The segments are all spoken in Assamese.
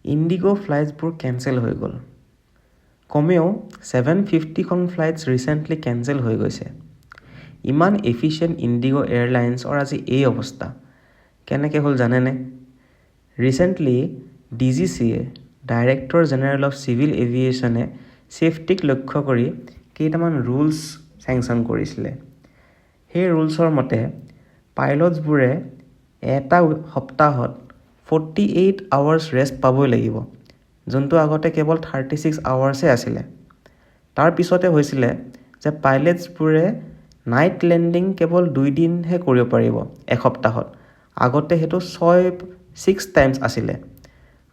ইণ্ডিগো ফ্লাইটছবোৰ কেঞ্চেল হৈ গ'ল। কমেও 750খন ফ্লাইটছ ৰিচেণ্টলি কেঞ্চেল হৈ গৈছে। ইমান এফিচিয়েণ্ট ইণ্ডিগো এয়াৰলাইন্সৰ আজি এই অৱস্থা কেনেকৈ হ'ল জানেনে? Recently DGCA director general of civil এভিয়েশ্যনে ছেফটিক লক্ষ্য কৰি কেইটামান ৰুলছ চেংচন কৰিছিলে। সেই ৰুলছৰ মতে পাইলটছবোৰে এটা সপ্তাহত 48 আৱাৰ্ছ ৰেষ্ট পাবই লাগিব, যোনটো আগতে কেৱল 36 আৱাৰ্ছে আছিলে। তাৰ পিছতে হৈছিলে যে পাইলটছবোৰে নাইট লেণ্ডিং কেৱল 2 দিনহে কৰিব পাৰিব এসপ্তাহত। আগতে সেইটো 6 টাইমছ আছিলে।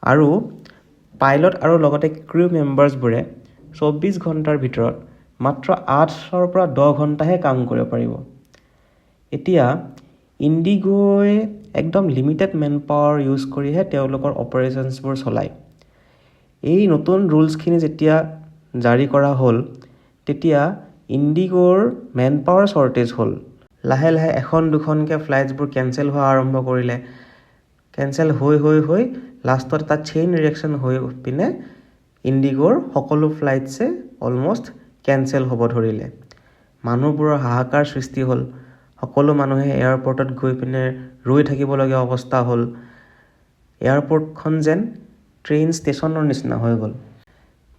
আৰু পাইলট আৰু লগতে ক্ৰু মেম্বাৰ্ছবোৰে 24 ঘণ্টাৰ ভিতৰত মাত্ৰ 8ৰ পৰা 10 ঘণ্টাহে কাম কৰিব পাৰিব। এতিয়া ইণ্ডিগোৱে একদম লিমিটেড মেন পাৱাৰ ইউজ কৰিহে তেওঁলোকৰ অপাৰেশ্যনছবোৰ চলায়। এই নতুন ৰুলছখিনি যেতিয়া জাৰি কৰা হ'ল, তেতিয়া ইণ্ডিগোৰ মেন পাৱাৰ শ্বৰ্টেজ হ'ল। লাহে লাহে এখন দুখনকৈ ফ্লাইটছবোৰ কেঞ্চেল হোৱা আৰম্ভ কৰিলে। কেঞ্চেল হৈ লাষ্টত এটা চেইন ৰিয়েকশ্যন হৈ পিনে ইণ্ডিগোৰ সকলো ফ্লাইটছে অলমষ্ট কেঞ্চেল হ'ব ধৰিলে। মানুহবোৰৰ হাহাকাৰ সৃষ্টি হ'ল। সকলো মানুহে এয়াৰপৰ্টত গৈ পিনে ৰৈ থাকিবলগীয়া অৱস্থা হ'ল। এয়াৰপৰ্টখন যেন ট্ৰেইন ষ্টেচনৰ নিচিনা হৈ গ'ল।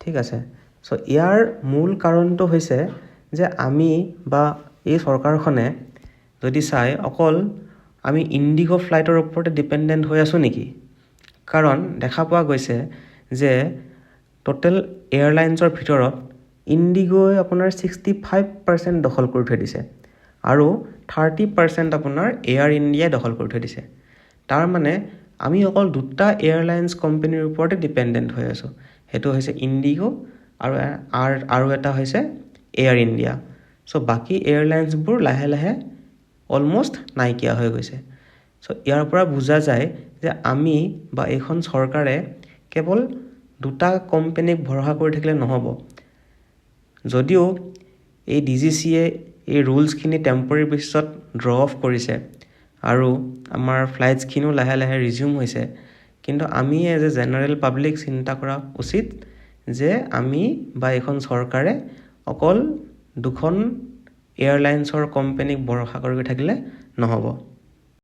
ঠিক আছে, চ' ইয়াৰ মূল কাৰণটো হৈছে যে আমি বা এই চৰকাৰখনে যদি চাই অকল আমি ইণ্ডিগো ফ্লাইটৰ ওপৰতে ডিপেণ্ডেণ্ট হৈ আছোঁ নেকি? কাৰণ দেখা পোৱা গৈছে যে টোটেল এয়াৰলাইন্সৰ ভিতৰত ইণ্ডিগোৱে আপোনাৰ 65% দখল কৰি থৈ দিছে আৰু 30% আপোনাৰ এয়াৰ ইণ্ডিয়াই দখল কৰি থৈ দিছে। তাৰ মানে আমি অকল দুটা এয়াৰলাইন্স কোম্পানীৰ ওপৰতে ডিপেণ্ডেণ্ট হৈ আছোঁ। সেইটো হৈছে ইণ্ডিগো আৰু এটা হৈছে এয়াৰ ইণ্ডিয়া। চ' বাকী এয়াৰলাইন্সবোৰ লাহে লাহে অলমষ্ট নাইকিয়া হৈ গৈছে। চ' ইয়াৰ পৰা বুজা যায় যে আমি বা এইখন চৰকাৰে কেৱল দুটা কোম্পানীক ভৰসা কৰি থাকিলে নহ'ব। যদিও এই DGCA এই ৰুলছখিনি টেম্পৰেৰী বেচিছত ড্ৰ অফ কৰিছে আৰু আমাৰ ফ্লাইটছখিনিও লাহে লাহে ৰিজিউম হৈছে, কিন্তু আমি এজ এ জেনেৰেল পাব্লিক চিন্তা কৰা উচিত যে আমি বা এইখন চৰকাৰে অকল দুখন এয়াৰলাইন্সৰ কোম্পানীক ভৰসা কৰি থাকিলে নহ'ব।